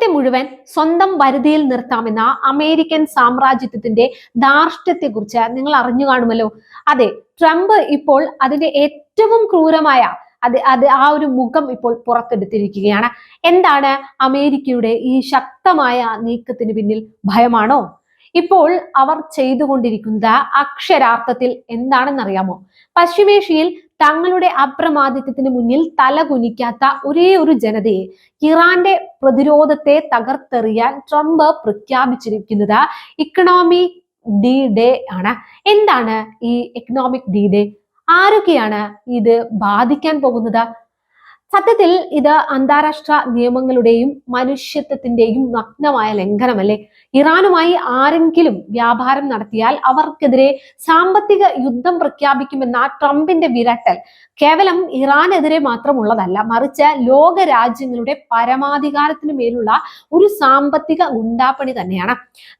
ലോകത്തെ മുഴുവൻ സ്വന്തം വരുതിയിൽ നിർത്താമെന്ന അമേരിക്കൻ സാമ്രാജ്യത്വത്തിന്റെ ധാർഷ്ട്യത്തെക്കുറിച്ച് നിങ്ങൾ അറിഞ്ഞു കാണുമല്ലോ. അതെ, ട്രംപ് ഇപ്പോൾ അതിന്റെ ഏറ്റവും ക്രൂരമായ ആ ഒരു മുഖം ഇപ്പോൾ പുറത്തെടുത്തിരിക്കുകയാണ്. എന്താണ് അമേരിക്കയുടെ ഈ ശക്തമായ നീക്കത്തിന് പിന്നിൽ? ഭയമാണോ? ഇപ്പോൾ അവർ ചെയ്തുകൊണ്ടിരിക്കുന്നത് അക്ഷരാർത്ഥത്തിൽ എന്താണെന്നറിയാമോ? പശ്ചിമേഷ്യയിൽ തങ്ങളുടെ അപ്രമാദിത്വത്തിന് മുന്നിൽ തലകുനിക്കാത്ത ഒരേ ഒരു ജനതയെ, ഇറാന്റെ പ്രതിരോധത്തെ തകർത്തെറിയാൻ ട്രംപ് പ്രഖ്യാപിച്ചിരിക്കുന്നത് ഇക്കണോമിക് ഡി ഡേ ആണ്. എന്താണ് ഈ എക്കണോമിക് ഡി ഡേ? ആരൊക്കെയാണ് ഇത് ബാധിക്കാൻ പോകുന്നത്? സത്യത്തിൽ ഇത് അന്താരാഷ്ട്ര നിയമങ്ങളുടെയും മനുഷ്യത്വത്തിന്റെയും നഗ്നമായ ലംഘനമല്ലേ? ഇറാനുമായി ആരെങ്കിലും വ്യാപാരം നടത്തിയാൽ അവർക്കെതിരെ സാമ്പത്തിക യുദ്ധം പ്രഖ്യാപിക്കുമെന്ന ട്രംപിന്റെ വിരട്ടൽ കേവലം ഇറാനെതിരെ മാത്രമുള്ളതല്ല, മറിച്ച് ലോക രാജ്യങ്ങളുടെ പരമാധികാരത്തിന് മേലുള്ള ഒരു സാമ്പത്തിക ഗുണ്ടാപ്പണി തന്നെയാണ്.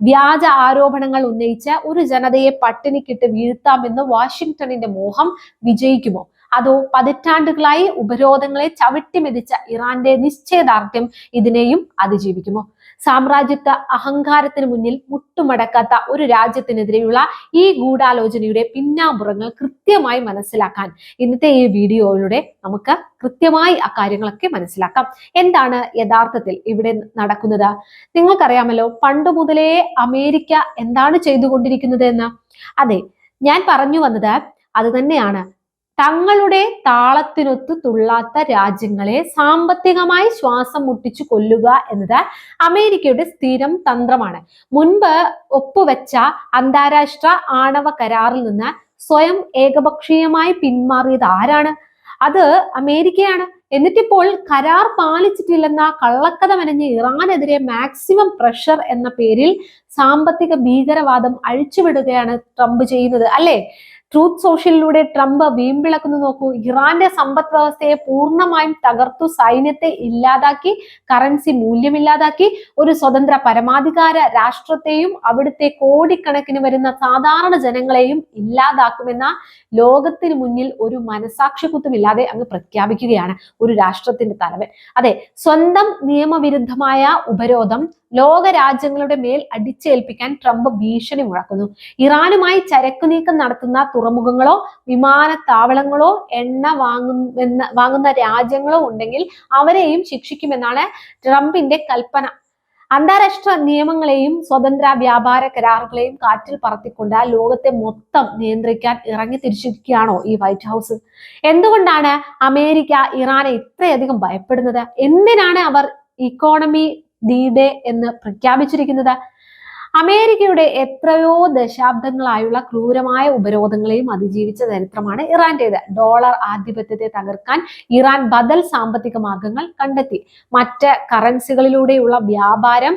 വ്യാജ ആരോപണങ്ങൾ ഉന്നയിച്ച് ഒരു ജനതയെ പട്ടിണിക്കിട്ട് വീഴ്ത്താമെന്ന് വാഷിംഗ്ടണിന്റെ മോഹം വിജയിക്കുമോ? അതോ പതിറ്റാണ്ടുകളായി ഉപരോധങ്ങളെ ചവിട്ടിമെതിച്ച ഇറാന്റെ നിശ്ചയദാർഢ്യം ഇതിനെയും അതിജീവിക്കുമോ? സാമ്രാജ്യത്വ അഹങ്കാരത്തിന് മുന്നിൽ മുട്ടുമടക്കാത്ത ഒരു രാജ്യത്തിനെതിരെയുള്ള ഈ ഗൂഢാലോചനയുടെ പിന്നാമ്പുറങ്ങൾ കൃത്യമായി മനസ്സിലാക്കാൻ ഇന്നത്തെ ഈ വീഡിയോയിലൂടെ നമുക്ക് കൃത്യമായി ആ കാര്യങ്ങളൊക്കെ മനസ്സിലാക്കാം. എന്താണ് യഥാർത്ഥത്തിൽ ഇവിടെ നടക്കുന്നത്? നിങ്ങൾക്കറിയാമല്ലോ, പണ്ട് മുതലേ അമേരിക്ക എന്താണ് ചെയ്തുകൊണ്ടിരിക്കുന്നത് എന്ന്. അതെ, ഞാൻ പറഞ്ഞു വന്നത് അത് തന്നെയാണ്. തങ്ങളുടെ താളത്തിനൊത്ത് തുള്ളാത്ത രാജ്യങ്ങളെ സാമ്പത്തികമായി ശ്വാസം മുട്ടിച്ചു കൊല്ലുക എന്നത് അമേരിക്കയുടെ സ്ഥിരം തന്ത്രമാണ്. മുൻപ് ഒപ്പുവെച്ച അന്താരാഷ്ട്ര ആണവ കരാറിൽ നിന്ന് സ്വയം ഏകപക്ഷീയമായി പിന്മാറിയത് ആരാണ്? അത് അമേരിക്കയാണ്. എന്നിട്ടിപ്പോൾ കരാർ പാലിച്ചിട്ടില്ലെന്ന കള്ളക്കഥ മെനഞ്ഞ ഇറാനെതിരെ മാക്സിമം പ്രഷർ എന്ന പേരിൽ സാമ്പത്തിക ഭീകരവാദം അഴിച്ചുവിടുകയാണ് ട്രംപ് ചെയ്യുന്നത്, അല്ലേ? ട്രൂത്ത് സോഷ്യലിലൂടെ ട്രംപ് വീമ്പിളക്കുന്നു നോക്കൂ. ഇറാന്റെ സമ്പദ് വ്യവസ്ഥയെ പൂർണ്ണമായും തകർത്തു, സൈന്യത്തെ ഇല്ലാതാക്കി, കറൻസി മൂല്യമില്ലാതാക്കി, ഒരു സ്വതന്ത്ര പരമാധികാര രാഷ്ട്രത്തെയും അവിടുത്തെ കോടിക്കണക്കിന് വരുന്ന സാധാരണ ജനങ്ങളെയും ഇല്ലാതാക്കുമെന്ന ലോകത്തിന് മുന്നിൽ ഒരു മനസാക്ഷിക്കുത്തുമില്ലാതെ അങ്ങ് പ്രഖ്യാപിക്കുകയാണ് ഒരു രാഷ്ട്രത്തിന്റെ തലവൻ. അതെ, സ്വന്തം നിയമവിരുദ്ധമായ ഉപരോധം ലോക രാജ്യങ്ങളുടെ മേൽ അടിച്ചേൽപ്പിക്കാൻ ട്രംപ് ഭീഷണി മുഴക്കുന്നു. ഇറാനുമായി ചരക്കു നീക്കം നടത്തുന്ന തുറമുഖങ്ങളോ വിമാനത്താവളങ്ങളോ എണ്ണ വാങ്ങുന്ന രാജ്യങ്ങളോ ഉണ്ടെങ്കിൽ അവരെയും ശിക്ഷിക്കുമെന്നാണ് ട്രംപിന്റെ കൽപ്പന. അന്താരാഷ്ട്ര നിയമങ്ങളെയും സ്വതന്ത്ര വ്യാപാര കരാറുകളെയും കാറ്റിൽ പറത്തിക്കൊണ്ട് ലോകത്തെ മൊത്തം നിയന്ത്രിക്കാൻ ഇറങ്ങി തിരിച്ചിരിക്കുകയാണോ ഈ വൈറ്റ് ഹൗസ്? എന്തുകൊണ്ടാണ് അമേരിക്ക ഇറാനെ ഇത്രയധികം ഭയപ്പെടുന്നത്? എന്തിനാണ് അവർ ഇക്കോണമി ഡി ഡേ എന്ന് പ്രഖ്യാപിച്ചിരിക്കുന്നത്? അമേരിക്കയുടെ എത്രയോ ദശാബ്ദങ്ങളായുള്ള ക്രൂരമായ ഉപരോധങ്ങളെയും അതിജീവിച്ച ചരിത്രമാണ് ഇറാന്റേത്. ഡോളർ ആധിപത്യത്തെ തകർക്കാൻ ഇറാൻ ബദൽ സാമ്പത്തിക മാർഗങ്ങൾ കണ്ടെത്തി. മറ്റ് കറൻസികളിലൂടെയുള്ള വ്യാപാരം,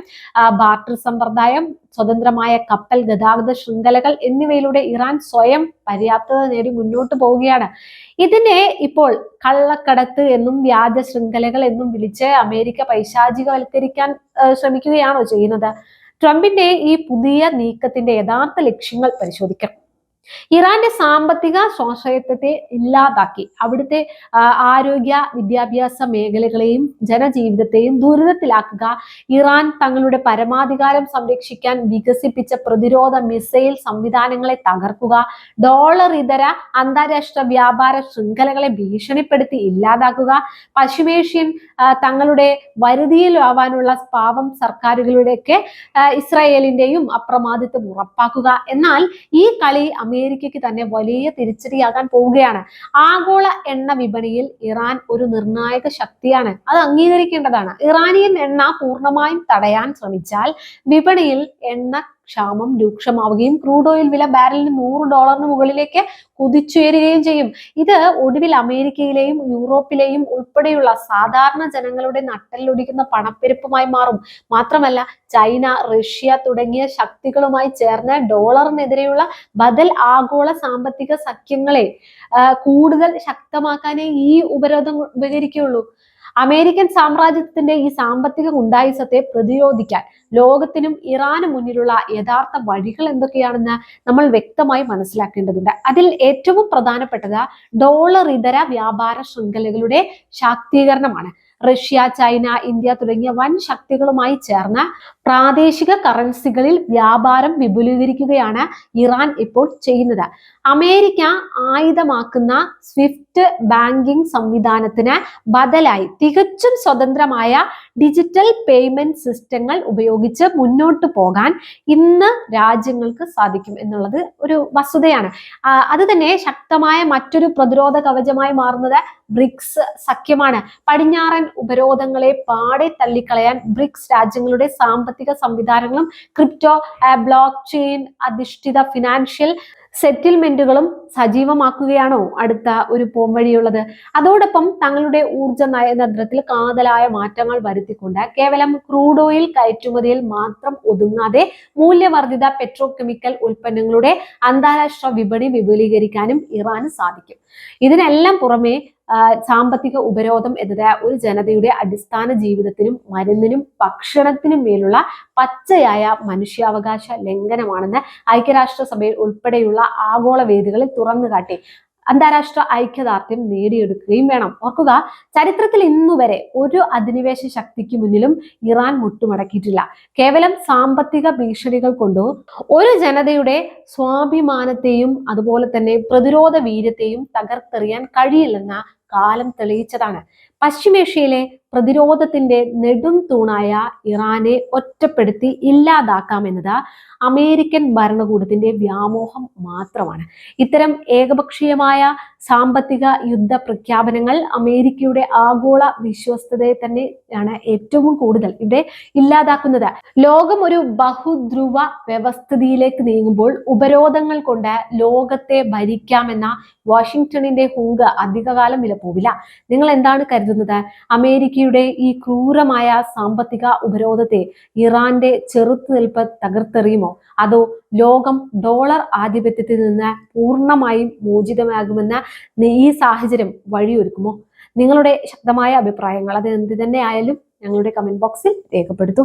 ബാർട്ടർ സമ്പ്രദായം, സ്വതന്ത്രമായ കപ്പൽ ഗതാഗത ശൃംഖലകൾ എന്നിവയിലൂടെ ഇറാൻ സ്വയം പര്യാപ്തത നേടി മുന്നോട്ട് പോവുകയാണ്. ഇതിനെ ഇപ്പോൾ കള്ളക്കടത്ത് എന്നും വ്യാജ ശൃംഖലകൾ എന്നും വിളിച്ച് അമേരിക്ക പൈശാചികവൽക്കരിക്കാൻ ശ്രമിക്കുകയാണോ ചെയ്യുന്നത്? ട്രംപിന്റെ ഈ പുതിയ നീക്കത്തിന്റെ യഥാർത്ഥ ലക്ഷ്യങ്ങൾ പരിശോധിക്കാം. ഇറാന്റെ സാമ്പത്തിക സ്വാശ്രയത്വത്തെ ഇല്ലാതാക്കി അവിടുത്തെ ആരോഗ്യ വിദ്യാഭ്യാസ മേഖലകളെയും ജനജീവിതത്തെയും ദുരിതത്തിലാക്കുക, ഇറാൻ തങ്ങളുടെ പരമാധികാരം സംരക്ഷിക്കാൻ വികസിപ്പിച്ച പ്രതിരോധ മിസൈൽ സംവിധാനങ്ങളെ തകർക്കുക, ഡോളർ ഇതര അന്താരാഷ്ട്ര വ്യാപാര ശൃംഖലകളെ ഭീഷണിപ്പെടുത്തി ഇല്ലാതാക്കുക, പശ്ചിമേഷ്യൻ തങ്ങളുടെ വരുതിയിലാവാനുള്ള പാവം സർക്കാരുകളുടെയൊക്കെ ഇസ്രായേലിന്റെയും അപ്രമാദിത്വം ഉറപ്പാക്കുക. എന്നാൽ ഈ കളി അമേരിക്കയ്ക്ക് തന്നെ വലിയ തിരിച്ചടിയാകാൻ പോവുകയാണ്. ആഗോള എണ്ണ വിപണിയിൽ ഇറാൻ ഒരു നിർണായക ശക്തിയാണ്, അത് അംഗീകരിക്കേണ്ടതാണ്. ഇറാനിയൻ എണ്ണ പൂർണ്ണമായും തടയാൻ ശ്രമിച്ചാൽ വിപണിയിൽ എണ്ണ ക്ഷാമം രൂക്ഷമാവുകയും ക്രൂഡ് ഓയിൽ വില ബാരലിന് $100 മുകളിലേക്ക് കുതിച്ചുയരുകയും ചെയ്യും. ഇത് ഒടുവിൽ അമേരിക്കയിലെയും യൂറോപ്പിലെയും ഉൾപ്പെടെയുള്ള സാധാരണ ജനങ്ങളുടെ നട്ടലിലൊടിക്കുന്ന പണപ്പെരുപ്പമായി മാറും. മാത്രമല്ല, ചൈന, റഷ്യ തുടങ്ങിയ ശക്തികളുമായി ചേർന്ന് ഡോളറിനെതിരെയുള്ള ബദൽ ആഗോള സാമ്പത്തിക സഖ്യങ്ങളെ കൂടുതൽ ശക്തമാക്കാനേ ഈ ഉപരോധം ഉപകരിക്കുകയുള്ളൂ. അമേരിക്കൻ സാമ്രാജ്യത്തിന്റെ ഈ സാമ്പത്തിക ഗുണ്ടായിസത്തെ പ്രതിരോധിക്കാൻ ലോകത്തിനും ഇറാനും മുന്നിലുള്ള യഥാർത്ഥ വഴികൾ എന്തൊക്കെയാണെന്ന് നമ്മൾ വ്യക്തമായി മനസ്സിലാക്കേണ്ടതുണ്ട്. അതിൽ ഏറ്റവും പ്രധാനപ്പെട്ടത് ഡോളർ ഇതര വ്യാപാര ശൃംഖലകളുടെ ശാക്തീകരണമാണ്. റഷ്യ, ചൈന, ഇന്ത്യ തുടങ്ങിയ വൻ ശക്തികളുമായി ചേർന്ന് പ്രാദേശിക കറൻസികളിൽ വ്യാപാരം വിപുലീകരിക്കുകയാണ് ഇറാൻ ഇപ്പോൾ ചെയ്യുന്നത്. അമേരിക്ക ആയുധമാക്കുന്ന സ്വിഫ്റ്റ് ബാങ്കിംഗ് സംവിധാനത്തിന് ബദലായി തികച്ചും സ്വതന്ത്രമായ ഡിജിറ്റൽ പേയ്മെന്റ് സിസ്റ്റങ്ങൾ ഉപയോഗിച്ച് മുന്നോട്ട് പോകാൻ ഇന്ന് രാജ്യങ്ങൾക്ക് സാധിക്കും എന്നുള്ളത് ഒരു വസ്തുതയാണ്. അത് തന്നെ ശക്തമായ മറ്റൊരു പ്രതിരോധ കവചമായി മാറുന്നത് ബ്രിക്സ് സഖ്യമാണ്. പടിഞ്ഞാറൻ ഉപരോധങ്ങളെ പാടെ തള്ളിക്കളയാൻ ബ്രിക്സ് രാജ്യങ്ങളുടെ സാമ്പത്തിക സംവിധാനങ്ങളും ക്രിപ്റ്റോ, ബ്ലോക്ക് ചെയിൻ അധിഷ്ഠിത ഫിനാൻഷ്യൽ സെറ്റിൽമെന്റുകളും സജീവമാക്കുകയാണോ അടുത്ത ഒരു പോംവഴിയുള്ളത്? അതോടൊപ്പം തങ്ങളുടെ ഊർജ്ജ നയതന്ത്രത്തിൽ കാതലായ മാറ്റങ്ങൾ വരുത്തിക്കൊണ്ട് കേവലം ക്രൂഡ് ഓയിൽ കയറ്റുമതിയിൽ മാത്രം ഒതുങ്ങാതെ മൂല്യവർദ്ധിത പെട്രോകെമിക്കൽ ഉൽപ്പന്നങ്ങളുടെ അന്താരാഷ്ട്ര വിപണി വിപുലീകരിക്കാനും ഇറാന് സാധിക്കും. ഇതിനെല്ലാം പുറമെ സാമ്പത്തിക ഉപരോധം എന്നത് ഒരു ജനതയുടെ അടിസ്ഥാന ജീവിതത്തിനും മരുന്നിനും ഭക്ഷണത്തിനും മേലുള്ള പച്ചയായ മനുഷ്യാവകാശ ലംഘനമാണെന്ന് ഐക്യരാഷ്ട്രസഭയിൽ ഉൾപ്പെടെയുള്ള ആഗോള വേദികളിൽ തുറന്നുകാട്ടി അന്താരാഷ്ട്ര ഐക്യദാർഢ്യം നേടിയെടുക്കുകയും വേണം. ഓർക്കുക, ചരിത്രത്തിൽ ഇന്നുവരെ ഒരു അധിനിവേശ ശക്തിക്ക് മുന്നിലും ഇറാൻ മുട്ടുമടക്കിയിട്ടില്ല. കേവലം സാമ്പത്തിക ഭീഷണികൾ കൊണ്ടോ ഒരു ജനതയുടെ സ്വാഭിമാനത്തെയും അതുപോലെ തന്നെ പ്രതിരോധ വീര്യത്തെയും തകർത്തെറിയാൻ കഴിയില്ലെന്ന കാലം തെളിയിച്ചതാണ്. പശ്ചിമേഷ്യയിലെ പ്രതിരോധത്തിന്റെ നെടും തൂണായ ഇറാനെ ഒറ്റപ്പെടുത്തി ഇല്ലാതാക്കാമെന്നത് അമേരിക്കൻ ഭരണകൂടത്തിന്റെ വ്യാമോഹം മാത്രമാണ്. ഇത്തരം ഏകപക്ഷീയമായ സാമ്പത്തിക യുദ്ധ പ്രഖ്യാപനങ്ങൾ അമേരിക്കയുടെ ആഗോള വിശ്വസ്തതയെ തന്നെയാണ് ഏറ്റവും കൂടുതൽ ഇവിടെ ഇല്ലാതാക്കുന്നത്. ലോകം ഒരു ബഹുധ്രുവ വ്യവസ്ഥിതിയിലേക്ക് നീങ്ങുമ്പോൾ ഉപരോധങ്ങൾ കൊണ്ട് ലോകത്തെ ഭരിക്കാമെന്ന വാഷിംഗ്ടണിന്റെ ഹുങ്ക് അധികകാലം വില പോവില്ല. നിങ്ങൾ എന്താണ് കരുതുന്നത്? അമേരിക്കയുടെ ഈ ക്രൂരമായ സാമ്പത്തിക ഉപരോധത്തെ ഇറാന്റെ ചെറുത്തുനിൽപ്പ് തകർത്തെറിയുമോ? അതോ ലോകം ഡോളർ ആധിപത്യത്തിൽ നിന്ന് പൂർണ്ണമായും മോചിതമാകുമെന്ന ഈ സാഹചര്യം വഴിയൊരുക്കുമോ? നിങ്ങളുടെ ശക്തമായ അഭിപ്രായങ്ങൾ അത് എന്ത് തന്നെ ആയാലും ഞങ്ങളുടെ കമന്റ് ബോക്സിൽ രേഖപ്പെടുത്തൂ.